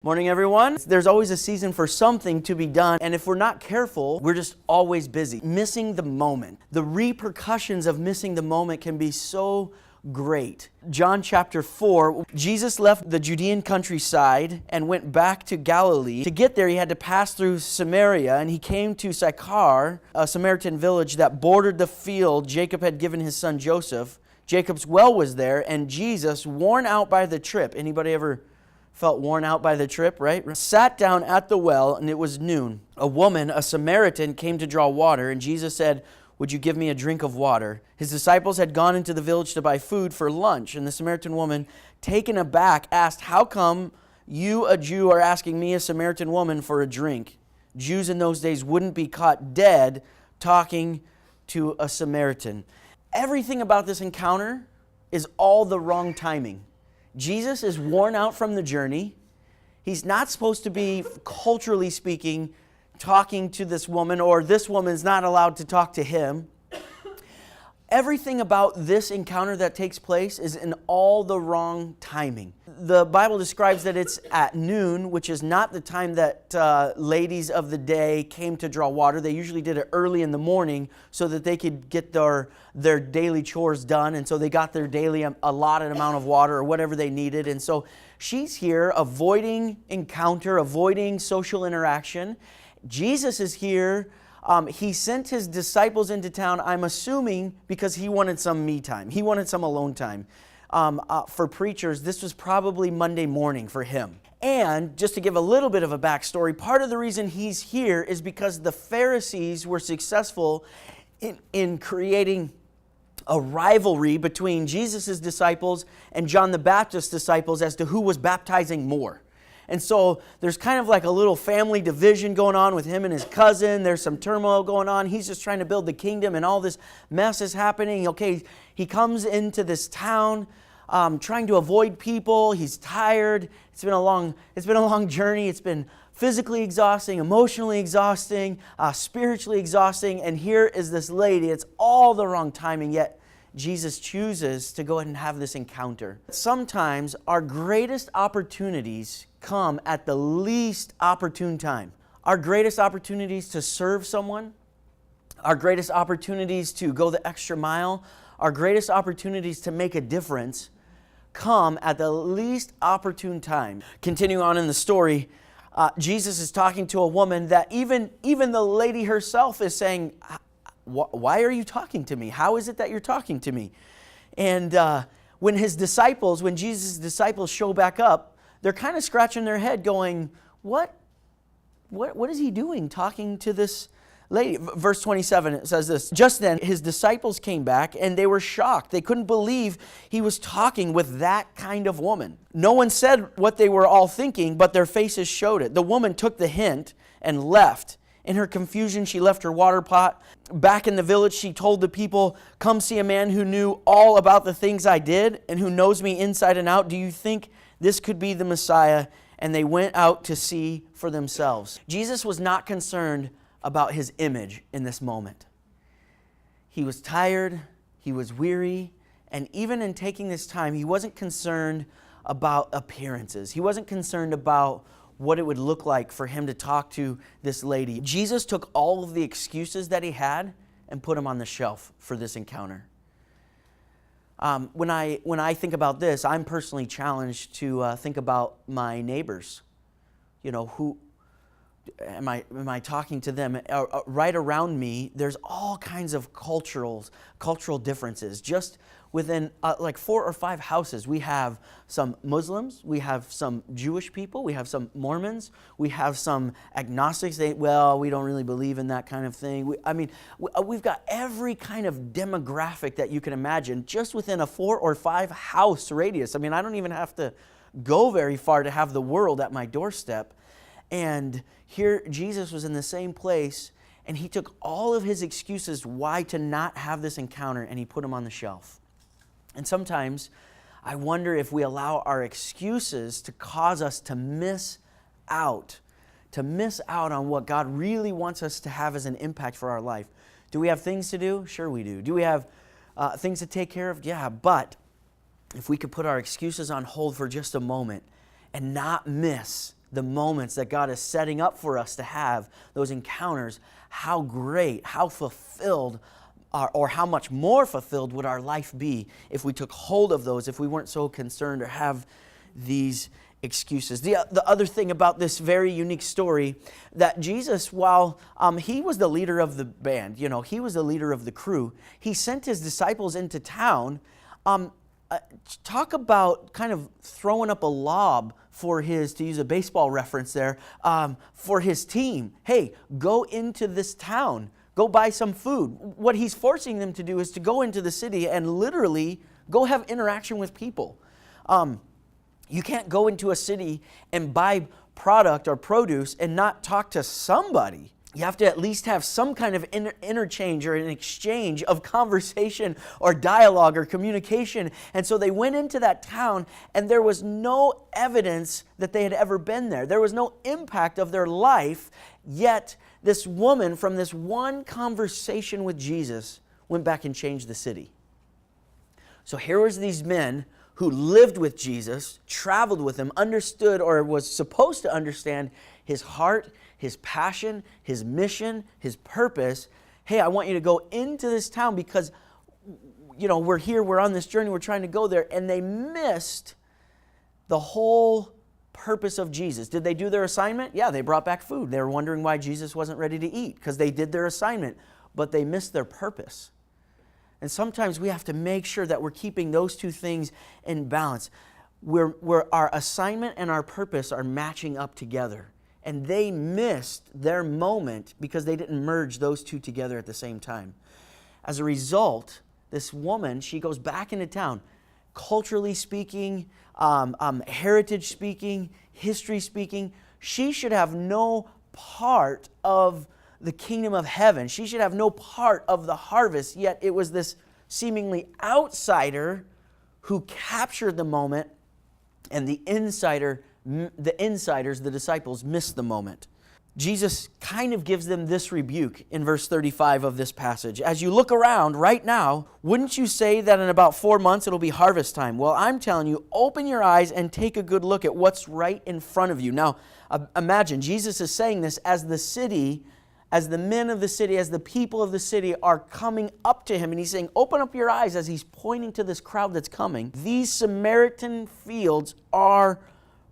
Morning, everyone. There's always a season for something to be done, and if we're not careful, we're just always busy, missing the moment. The repercussions of missing the moment can be so great. John chapter 4, Jesus left the Judean countryside and went back to Galilee. To get there, he had to pass through Samaria, and he came to Sychar, a Samaritan village that bordered the field Jacob had given his son Joseph. Jacob's well was there, and Jesus, worn out by the trip, anybody ever felt worn out by the trip, right? Sat down at the well, and it was noon. A woman, a Samaritan, came to draw water, and Jesus said, "Would you give me a drink of water?" His disciples had gone into the village to buy food for lunch, and the Samaritan woman, taken aback, asked, "How come you, a Jew, are asking me, a Samaritan woman, for a drink?" Jews in those days wouldn't be caught dead talking to a Samaritan. Everything about this encounter is all the wrong timing. Jesus is worn out from the journey. He's not supposed to be, culturally speaking, talking to this woman, or this woman's not allowed to talk to him. Everything about this encounter that takes place is in all the wrong timing. The Bible describes that it's at noon, which is not the time that ladies of the day came to draw water. They usually did it early in the morning so that they could get their daily chores done. And so they got their daily allotted amount of water or whatever they needed. And so she's here avoiding encounter, avoiding social interaction. Jesus is here. He sent his disciples into town, I'm assuming, because he wanted some me time. He wanted some alone time. For preachers, this was probably Monday morning for him. And just to give a little bit of a backstory, part of the reason he's here is because the Pharisees were successful in creating a rivalry between Jesus' disciples and John the Baptist's disciples as to who was baptizing more. And so there's kind of like a little family division going on with him and his cousin. There's some turmoil going on. He's just trying to build the kingdom, and all this mess is happening. Okay, he comes into this town trying to avoid people. He's tired. It's been a long journey. It's been physically exhausting, emotionally exhausting, spiritually exhausting. And here is this lady. It's all the wrong timing, yet Jesus chooses to go ahead and have this encounter. Sometimes our greatest opportunities come at the least opportune time. Our greatest opportunities to serve someone, our greatest opportunities to go the extra mile, our greatest opportunities to make a difference come at the least opportune time. Continuing on in the story, Jesus is talking to a woman that even the lady herself is saying, "Why are you talking to me? How is it that you're talking to me?" And when Jesus' disciples show back up, they're kind of scratching their head going, what is he doing talking to this lady? Verse 27, it says this, "Just then his disciples came back, and they were shocked. They couldn't believe he was talking with that kind of woman. No one said what they were all thinking, but their faces showed it. The woman took the hint and left. In her confusion, she left her water pot. Back in the village, she told the people, 'Come see a man who knew all about the things I did and who knows me inside and out. Do you think this could be the Messiah?' And they went out to see for themselves." Jesus was not concerned about his image in this moment. He was tired, he was weary, and even in taking this time, he wasn't concerned about appearances. He wasn't concerned about what it would look like for him to talk to this lady. Jesus took all of the excuses that he had and put them on the shelf for this encounter. When I think about this, I'm personally challenged to think about my neighbors. You know, who am I talking to them? Right around me, there's all kinds of cultural differences. Just within like 4 or 5 houses, we have some Muslims, we have some Jewish people, we have some Mormons, we have some agnostics. We don't really believe in that kind of thing. We've got every kind of demographic that you can imagine just within a 4 or 5 house radius. I don't even have to go very far to have the world at my doorstep. And here Jesus was in the same place, and he took all of his excuses why to not have this encounter, and he put them on the shelf. And sometimes I wonder if we allow our excuses to cause us to miss out on what God really wants us to have as an impact for our life. Do we have things to do? Sure we do. Do we have things to take care of? Yeah, but if we could put our excuses on hold for just a moment and not miss the moments that God is setting up for us to have, those encounters, how great, how fulfilled, or how much more fulfilled would our life be if we took hold of those, if we weren't so concerned or have these excuses. The other thing about this very unique story, that Jesus, while he was the leader of the band, he was the leader of the crew, he sent his disciples into town. Talk about kind of throwing up a lob for his, to use a baseball reference there, for his team. Hey, go into this town. Go buy some food. What he's forcing them to do is to go into the city and literally go have interaction with people. You can't go into a city and buy product or produce and not talk to somebody. You have to at least have some kind of interchange or an exchange of conversation or dialogue or communication. And so they went into that town, and there was no evidence that they had ever been there. There was no impact of their life, yet this woman, from this one conversation with Jesus, went back and changed the city. So here was these men who lived with Jesus, traveled with him, understood or was supposed to understand his heart, his passion, his mission, his purpose. Hey, I want you to go into this town because, we're here, we're on this journey, we're trying to go there. And they missed the whole purpose of Jesus. Did they do their assignment? Yeah, they brought back food. They were wondering why Jesus wasn't ready to eat because they did their assignment, but they missed their purpose. And sometimes we have to make sure that we're keeping those two things in balance, where our assignment and our purpose are matching up together. And they missed their moment because they didn't merge those two together at the same time. As a result, this woman, she goes back into town, culturally speaking, heritage speaking, history speaking. She should have no part of the kingdom of heaven. She should have no part of the harvest, yet it was this seemingly outsider who captured the moment, and the insiders, the disciples, missed the moment. Jesus kind of gives them this rebuke in verse 35 of this passage. As you look around right now, wouldn't you say that in about 4 months it'll be harvest time? Well, I'm telling you, open your eyes and take a good look at what's right in front of you. Now, imagine Jesus is saying this as the city, as the men of the city, as the people of the city are coming up to him. And he's saying, open up your eyes, as he's pointing to this crowd that's coming. These Samaritan fields are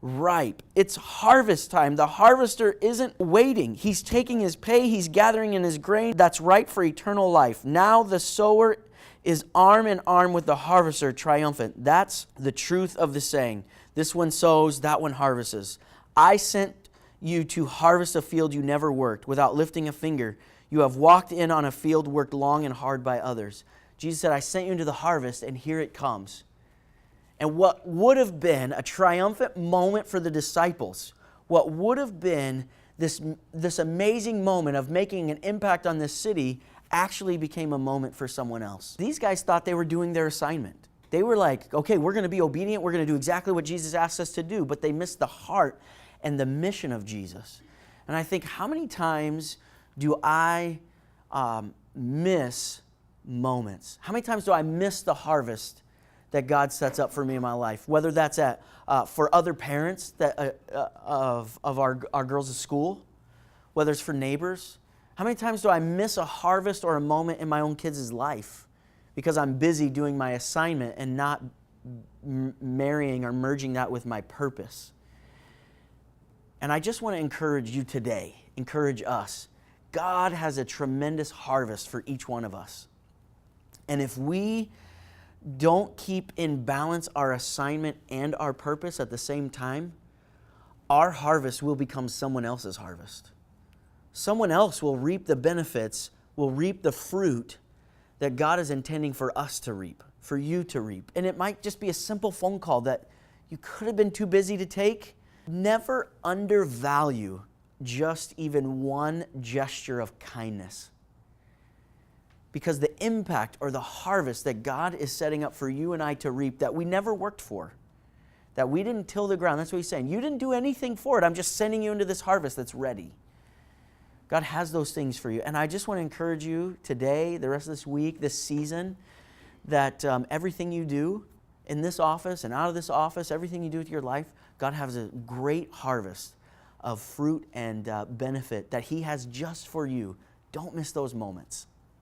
ripe. It's harvest time. The harvester isn't waiting. He's taking his pay. He's gathering in his grain that's ripe for eternal life. Now the sower is arm in arm with the harvester, triumphant. That's the truth of the saying. This one sows, that one harvests. I sent you to harvest a field you never worked. Without lifting a finger, you have walked in on a field worked long and hard by others. Jesus said, I sent you into the harvest, and here it comes. And what would have been a triumphant moment for the disciples, what would have been this amazing moment of making an impact on this city, actually became a moment for someone else. These guys thought they were doing their assignment. They were like, okay, we're going to be obedient. We're going to do exactly what Jesus asked us to do. But they missed the heart and the mission of Jesus. And I think, how many times do I miss moments? How many times do I miss the harvest that God sets up for me in my life? Whether that's for other parents of our girls at school, whether it's for neighbors. How many times do I miss a harvest or a moment in my own kids' life because I'm busy doing my assignment and not marrying or merging that with my purpose? And I just want to encourage you today, encourage us. God has a tremendous harvest for each one of us. And if we don't keep in balance our assignment and our purpose at the same time, our harvest will become someone else's harvest. Someone else will reap the benefits, will reap the fruit that God is intending for us to reap, for you to reap. And it might just be a simple phone call that you could have been too busy to take. Never undervalue just even one gesture of kindness, because the impact or the harvest that God is setting up for you and I to reap that we never worked for, that we didn't till the ground. That's what he's saying. You didn't do anything for it. I'm just sending you into this harvest that's ready. God has those things for you. And I just want to encourage you today, the rest of this week, this season, that everything you do in this office and out of this office, everything you do with your life, God has a great harvest of fruit and benefit that He has just for you. Don't miss those moments.